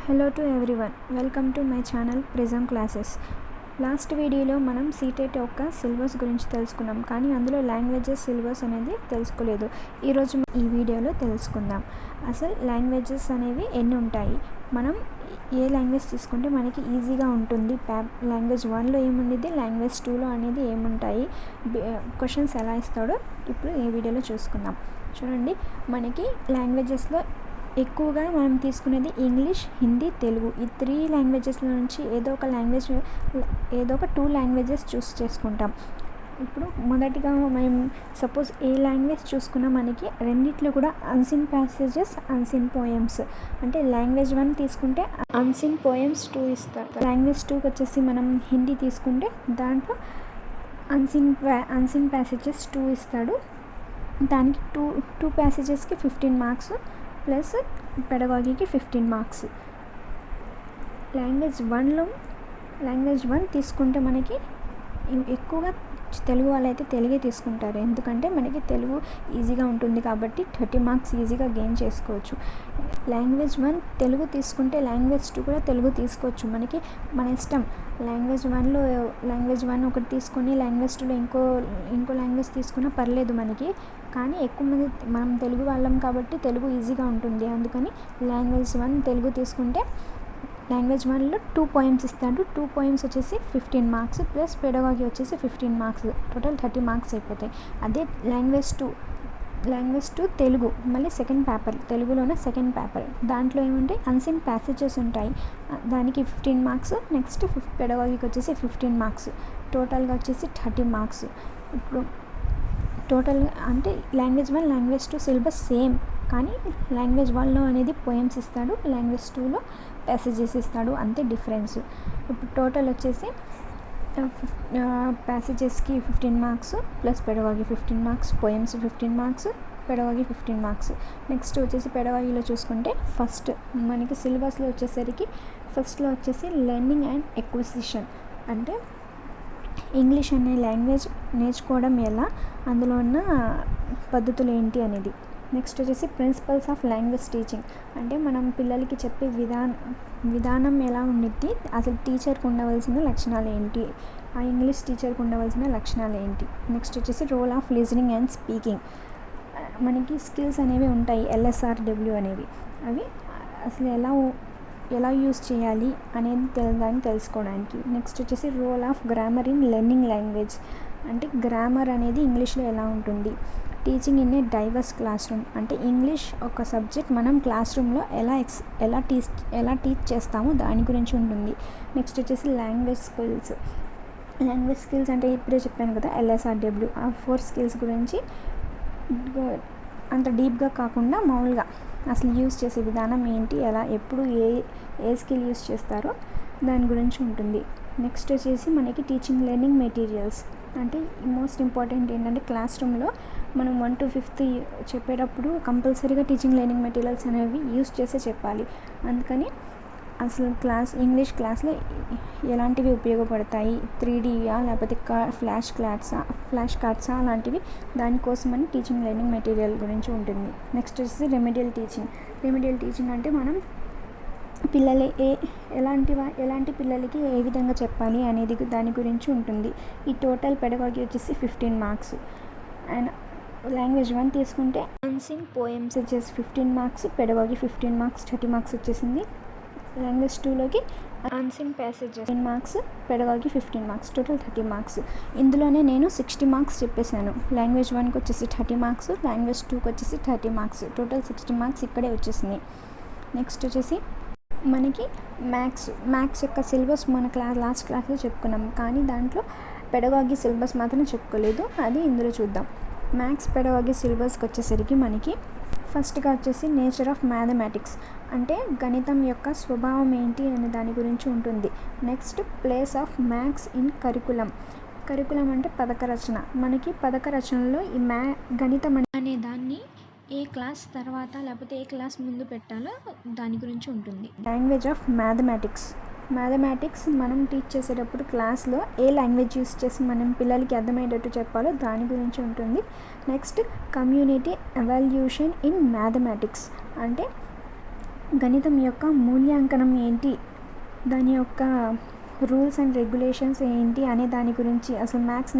Hello to everyone, welcome to my channel prism classes. Last వీడియోలో మనం CTET యొక్క syllabus గురించి తెలుసుకున్నాం, కానీ అందులో లాంగ్వేజెస్ సిలబస్ అనేది తెలుసుకోలేదు. ఈరోజు ఈ వీడియోలో తెలుసుకుందాం. అసలు లాంగ్వేజెస్ అనేవి ఎన్ని ఉంటాయి, మనం ఏ లాంగ్వేజ్ తీసుకుంటే మనకి ఈజీగా ఉంటుంది, లాంగ్వేజ్ 1లో ఏముండిద్ది, లాంగ్వేజ్ 2లో అనేది ఏముంటాయి, క్వశ్చన్స్ ఎలా ఇస్తాడో ఇప్పుడు ఈ వీడియోలో చూసుకుందాం. చూడండి, మనకి లాంగ్వేజెస్లో ఎక్కువగా మనం తీసుకునేది ఇంగ్లీష్, హిందీ, తెలుగు. ఈ 3 లాంగ్వేజెస్లో నుంచి ఏదో ఒక 2 లాంగ్వేజెస్ చూస్ చేసుకుంటాం. ఇప్పుడు మొదటిగా మనం సపోజ్ ఏ లాంగ్వేజ్ చూసుకున్నా మనకి రెండిట్లో కూడా అన్సీన్ ప్యాసేజెస్, అన్సీన్ పోయమ్స్. అంటే లాంగ్వేజ్ 1 తీసుకుంటే అన్సీన్ పోయమ్స్ 2 ఇస్తారు. లాంగ్వేజ్ 2కి వచ్చేసి మనం హిందీ తీసుకుంటే దాంట్లో అన్సీన్ ప్యాసేజెస్ 2 ఇస్తాడు. దానికి టూ ప్యాసేజెస్కి 15 మార్క్స్ ప్లస్ పెడగాగికి 15 మార్క్స్. లాంగ్వేజ్ 1 తీసుకుంటే మనకి ఎక్కువగా తెలుగు వాళ్ళైతే తెలుగే తీసుకుంటారు, ఎందుకంటే మనకి తెలుగు ఈజీగా ఉంటుంది కాబట్టి 30 మార్క్స్ ఈజీగా గెయిన్ చేసుకోవచ్చు. లాంగ్వేజ్ 1 తెలుగు తీసుకుంటే లాంగ్వేజ్ 2 కూడా తెలుగు తీసుకోవచ్చు, మనకి మన ఇష్టం. లాంగ్వేజ్ 1 ఒకటి తీసుకొని లాంగ్వేజ్ 2లో ఇంకో లాంగ్వేజ్ తీసుకున్నా పర్లేదు మనకి, కానీ ఎక్కువ మంది మనం తెలుగు వాళ్ళం కాబట్టి తెలుగు ఈజీగా ఉంటుంది. అందుకని లాంగ్వేజ్ 1 తెలుగు తీసుకుంటే లాంగ్వేజ్ 1లో 2 పోయమ్స్ ఇస్తాడు. 2 పోయమ్స్ వచ్చేసి 15 మార్క్స్ ప్లస్ పెడగాగి వచ్చేసి 15 మార్క్స్, టోటల్ 30 మార్క్స్ అయిపోతాయి. అదే లాంగ్వేజ్ 2 తెలుగు, మళ్ళీ సెకండ్ పేపర్, తెలుగులోనే సెకండ్ పేపర్. దాంట్లో ఏమంటే అన్సీన్ ప్యాసేజెస్ ఉంటాయి, దానికి 15 మార్క్స్. నెక్స్ట్ పెడగాగికి వచ్చేసి 15 మార్క్స్, టోటల్గా వచ్చేసి 30 మార్క్స్. ఇప్పుడు టోటల్ అంటే లాంగ్వేజ్ 1, లాంగ్వేజ్ 2 సిలబస్ సేమ్, కానీ లాంగ్వేజ్ 1లో అనేది పోయమ్స్ ఇస్తాడు, లాంగ్వేజ్ 2లో ప్యాసేజెస్ ఇస్తాడు, అంతే డిఫరెన్స్. ఇప్పుడు టోటల్ వచ్చేసి ప్యాసేజెస్కి 15 marks plus pedagogy 15 marks, poems 15 marks, pedagogy 15 marks. Next వచ్చేసి పెడగాగిలో చూసుకుంటే ఫస్ట్ మనకి సిలబస్లో వచ్చేసరికి ఫస్ట్లో వచ్చేసి లెర్నింగ్ అండ్ ఎక్విజిషన్, అంటే ఇంగ్లీష్ అనే లాంగ్వేజ్ నేర్చుకోవడం ఎలా, అందులో ఉన్న పద్ధతులు ఏంటి అనేది. నెక్స్ట్ వచ్చేసి ప్రిన్సిపల్స్ ఆఫ్ లాంగ్వేజ్ టీచింగ్, అంటే మనం పిల్లలకి చెప్పే విధానం ఎలా ఉండిద్ది, అసలు టీచర్కి ఉండవలసిన లక్షణాలు ఏంటి, ఆ ఇంగ్లీష్ టీచర్కి ఉండవలసిన లక్షణాలు ఏంటి. నెక్స్ట్ వచ్చేసి role of listening and speaking, మనకి స్కిల్స్ అనేవి ఉంటాయి, LSRW అనేవి, అవి అసలు ఎలా యూస్ చేయాలి అనేది దాన్ని తెలుసుకోవడానికి. నెక్స్ట్ వచ్చేసి role of grammar in learning language, అంటే గ్రామర్ అనేది ఇంగ్లీష్లో ఎలా ఉంటుంది. Teaching in a diverse classroom, అంటే ఇంగ్లీష్ ఒక సబ్జెక్ట్ మనం క్లాస్ రూమ్లో ఎలా టీచ్ చేస్తామో దాని గురించి ఉంటుంది. నెక్స్ట్ వచ్చేసి లాంగ్వేజ్ స్కిల్స్ అంటే ఇప్పుడే చెప్పాను కదా, LSRW, ఆ 4 స్కిల్స్ గురించి అంత డీప్గా కాకుండా మామూలుగా అసలు యూస్ చేసే విధానం ఏంటి, ఎలా ఎప్పుడు ఏ స్కిల్ యూస్ చేస్తారో దాని గురించి ఉంటుంది. నెక్స్ట్ వచ్చేసి మనకి టీచింగ్ లెర్నింగ్ మెటీరియల్స్, అంటే మోస్ట్ ఇంపార్టెంట్ ఏంటంటే క్లాస్ రూమ్లో మనం 1 to 5th చెప్పేటప్పుడు కంపల్సరీగా టీచింగ్ లెర్నింగ్ మెటీరియల్స్ అనేవి యూస్ చేసే చెప్పాలి. అందుకని అసలు ఇంగ్లీష్ క్లాస్లో ఎలాంటివి ఉపయోగపడతాయి, 3Dయా లేకపోతే ఫ్లాష్ కార్డ్సా అలాంటివి, దానికోసమని టీచింగ్ లెర్నింగ్ మెటీరియల్ గురించి ఉంటుంది. నెక్స్ట్ వచ్చేసి రెమెడియల్ టీచింగ్ అంటే మనం పిల్లలు ఎలాంటి పిల్లలకి ఏ విధంగా చెప్పాలి అనేది దాని గురించి ఉంటుంది. ఈ టోటల్ పెడగాగి వచ్చేసి 15 మార్క్స్. అండ్ లాంగ్వేజ్ 1 తీసుకుంటే అన్సీన్ పోయమ్స్ వచ్చేసి 15 మార్క్స్, పెడగాగి 15 మార్క్స్, 30 మార్క్స్ వచ్చేసింది. లాంగ్వేజ్ 2లోకి unseen passages 10 marks, pedagogy 15 marks, total 30 marks. ఇందులోనే నేను 60 మార్క్స్ చెప్పేశాను. లాంగ్వేజ్ 1కి వచ్చేసి 30 మార్క్స్, లాంగ్వేజ్ 2కి వచ్చేసి 30 మార్క్స్, టోటల్ 60 మార్క్స్ ఇక్కడే వచ్చేసింది. నెక్స్ట్ వచ్చేసి మనకి మ్యాథ్స్ యొక్క సిలబస్ మన లాస్ట్ క్లాస్లో చెప్పుకున్నాం, కానీ దాంట్లో పెడగాగి సిలబస్ మాత్రం చెప్పుకోలేదు, అది ఇందులో చూద్దాం. మ్యాథ్స్ పెడగాగి సిలబస్కి వచ్చేసరికి మనకి ఫస్ట్గా వచ్చేసి నేచర్ ఆఫ్ మ్యాథమెటిక్స్, అంటే గణితం యొక్క స్వభావం ఏంటి అనే దాని గురించి ఉంటుంది. Next place of maths in curriculum అంటే పథక రచన, మనకి పథక రచనలో ఈ గణితం అనే దాన్ని ఏ క్లాస్ తర్వాత లేకపోతే ఏ క్లాస్ ముందు పెట్టాలో దాని గురించి ఉంటుంది. లాంగ్వేజ్ ఆఫ్ మ్యాథమెటిక్స్ మనం టీచ్ చేసేటప్పుడు క్లాస్లో ఏ లాంగ్వేజ్ యూస్ చేసి మనం పిల్లలకి అర్థమయ్యేటట్టు చెప్పాలో దాని గురించి ఉంటుంది. Next community evaluation in mathematics, అంటే గణితం యొక్క మూల్యాంకనం ఏంటి, దాని యొక్క రూల్స్ అండ్ రెగ్యులేషన్స్ ఏంటి అనే దాని గురించి, అసలు మ్యాథ్స్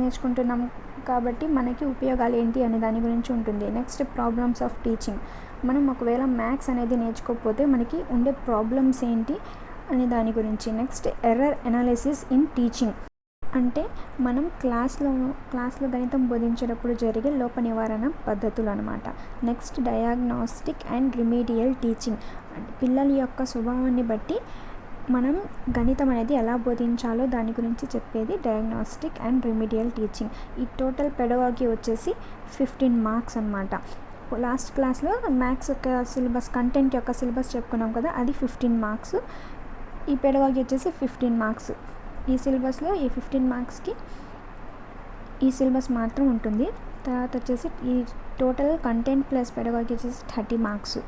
నేర్చుకుంటున్నాం కాబట్టి మనకి ఉపయోగాలు ఏంటి అనే దాని గురించి ఉంటుంది. Next problems of teaching. మనం ఒకవేళ మ్యాథ్స్ అనేది నేర్చుకోకపోతే మనకి ఉండే ప్రాబ్లమ్స్ ఏంటి అనే దాని గురించి. Next error analysis in teaching, అంటే మనం క్లాస్లో గణితం బోధించేటప్పుడు జరిగే లోప నివారణ పద్ధతులు అనమాట. Next diagnostic and remedial teaching, పిల్లల యొక్క స్వభావాన్ని బట్టి మనం గణితం అనేది ఎలా బోధించాలో దాని గురించి చెప్పేది డయాగ్నోస్టిక్ అండ్ రిమీడియల్ టీచింగ్. ఈ టోటల్ పెడగాగి వచ్చేసి 15 మార్క్స్ అనమాట. లాస్ట్ క్లాస్లో మ్యాథ్స్ యొక్క సిలబస్, కంటెంట్ యొక్క సిలబస్ చెప్పుకున్నాం కదా, అది 15 మార్క్స్. ఈ పెడగాగి వచ్చేసి 15 మార్క్స్. ఈ సిలబస్లో ఈ 15 మార్క్స్కి ఈ సిలబస్ మాత్రం ఉంటుంది. తర్వాత వచ్చేసి ఈ టోటల్ కంటెంట్ ప్లస్ పెడగాగి వచ్చేసి 30 మార్క్స్.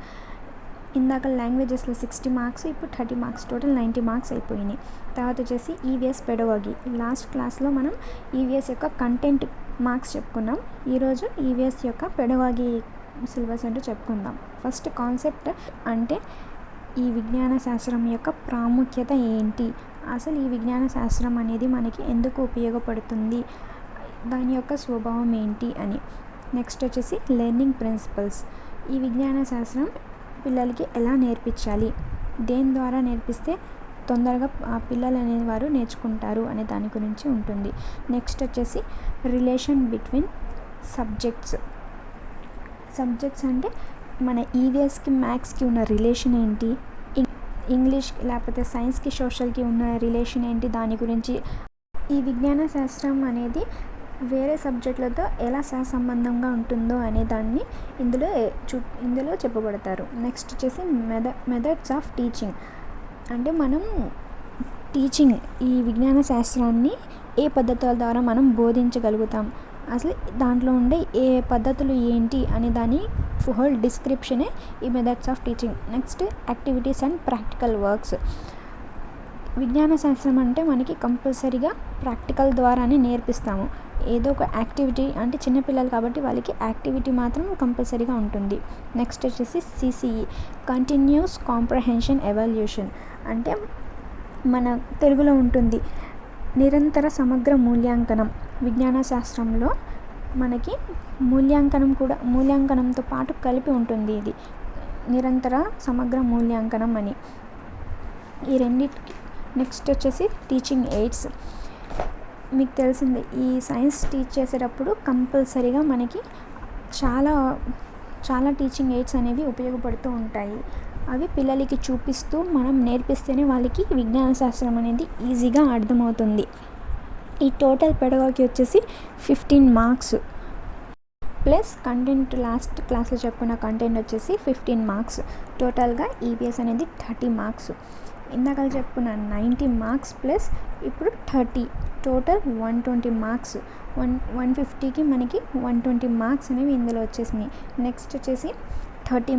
ఇందాక లాంగ్వేజెస్లో 60 మార్క్స్, ఇప్పుడు 30 మార్క్స్, టోటల్ 90 మార్క్స్ అయిపోయినాయి. తర్వాత వచ్చేసి ఈవీఎస్ పెడగాగి. లాస్ట్ క్లాస్లో మనం ఈవీఎస్ యొక్క కంటెంట్ మార్క్స్ చెప్పుకున్నాం. ఈరోజు ఈవీఎస్ యొక్క పెడగాగి సిలబస్ ఏంటో చెప్పుకుందాం. ఫస్ట్ కాన్సెప్ట్ అంటే ఈ విజ్ఞాన శాస్త్రం యొక్క ప్రాముఖ్యత ఏంటి, అసలు ఈ విజ్ఞాన శాస్త్రం అనేది మనకి ఎందుకు ఉపయోగపడుతుంది, దాని యొక్క స్వభావం ఏంటి అని. నెక్స్ట్ వచ్చేసి లెర్నింగ్ ప్రిన్సిపల్స్. ఈ విజ్ఞాన శాస్త్రం పిల్లలకి ఎలా నేర్పించాలి, దేని ద్వారా నేర్పిస్తే తొందరగా ఆ పిల్లలు అనేవారు నేర్చుకుంటారు అనే దాని గురించి ఉంటుంది. నెక్స్ట్ వచ్చేసి రిలేషన్ బిట్వీన్ సబ్జెక్ట్స్ అంటే మన ఈవీఎస్కి మ్యాథ్స్కి ఉన్న రిలేషన్ ఏంటి, ఇంగ్లీష్ లేకపోతే సైన్స్కి సోషల్కి ఉన్న రిలేషన్ ఏంటి, దాని గురించి. ఈ విజ్ఞాన శాస్త్రం అనేది వేరే సబ్జెక్టులతో ఎలా సహసంబంధంగా ఉంటుందో అనే దాన్ని ఇందులో చెప్పబడతారు. నెక్స్ట్ వచ్చేసి మెథడ్స్ ఆఫ్ టీచింగ్, అంటే మనం ఈ విజ్ఞాన శాస్త్రాన్ని ఏ పద్ధతుల ద్వారా మనం బోధించగలుగుతాం, అసలు దాంట్లో ఉండే ఏ పద్ధతులు ఏంటి అనే దాని హోల్ డిస్క్రిప్షనే ఈ methods of teaching. Next activities and practical works. విజ్ఞాన శాస్త్రం అంటే మనకి కంపల్సరీగా ప్రాక్టికల్ ద్వారానే నేర్పిస్తాము. ఏదో ఒక యాక్టివిటీ, అంటే చిన్నపిల్లలు కాబట్టి వాళ్ళకి యాక్టివిటీ మాత్రం కంపల్సరీగా ఉంటుంది. నెక్స్ట్ వచ్చేసి సిసిఈ, కంటిన్యూస్ కాంప్రహెన్షన్ ఎవాల్యూషన్, అంటే మన తెలుగులో ఉంటుంది నిరంతర సమగ్ర మూల్యాంకనం. విజ్ఞాన శాస్త్రంలో మనకి మూల్యాంకనంతో పాటు కలిపి ఉంటుంది ఇది నిరంతర సమగ్ర మూల్యాంకనం అని. ఈ రెండింటికి. నెక్స్ట్ వచ్చేసి టీచింగ్ ఎయిడ్స్. మీకు తెలిసిందే, ఈ సైన్స్ టీచ్ చేసేటప్పుడు కంపల్సరీగా మనకి చాలా టీచింగ్ ఎయిడ్స్ అనేవి ఉపయోగపడుతూ ఉంటాయి. అవి పిల్లలకి చూపిస్తూ మనం నేర్పిస్తేనే వాళ్ళకి విజ్ఞాన శాస్త్రం అనేది ఈజీగా అర్థమవుతుంది. ఈ టోటల్ పెడగాగి వచ్చేసి 15 మార్క్స్ ప్లస్ కంటెంట్, లాస్ట్ క్లాస్లో చెప్పుకున్న కంటెంట్ వచ్చేసి 15 మార్క్స్. టోటల్గా ఈవీఎస్ అనేది 30 మార్క్స్. ఇందాక చెప్పుకున్న 90 మార్క్స్ ప్లస్ ఇప్పుడు 30, టోటల్ 120 మార్క్స్. 150కి మనకి 120 మార్క్స్ అనేవి ఇందులో వచ్చేసినాయి. నెక్స్ట్ వచ్చేసి 30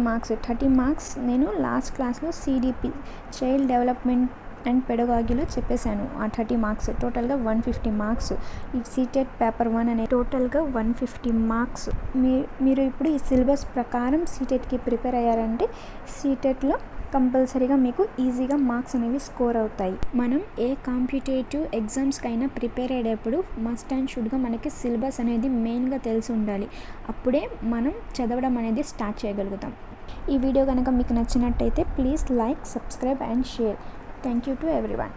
మార్క్స్ నేను లాస్ట్ క్లాస్లో సిడిపి, చైల్డ్ డెవలప్మెంట్ అండ్ పెడగాగిలో చెప్పేశాను. ఆ 30 మార్క్స్ టోటల్గా 150 మార్క్స్. ఈ సీటెట్ పేపర్ 1 అనే టోటల్గా 150 మార్క్స్. మీరు ఇప్పుడు ఈ సిలబస్ ప్రకారం సీటెట్కి ప్రిపేర్ అయ్యారంటే సీటెట్లో కంపల్సరీగా మీకు ఈజీగా మార్క్స్ అనేవి స్కోర్ అవుతాయి. మనం ఏ కాంపిటేటివ్ ఎగ్జామ్స్కైనా ప్రిపేర్ అయ్యేటప్పుడు మస్ట్ అండ్ షుడ్గా మనకి సిలబస్ అనేది మెయిన్గా తెలిసి ఉండాలి. అప్పుడే మనం చదవడం అనేది స్టార్ట్ చేయగలుగుతాం. ఈ వీడియో కనుక మీకు నచ్చినట్టయితే please like, subscribe and share. Thank you to everyone.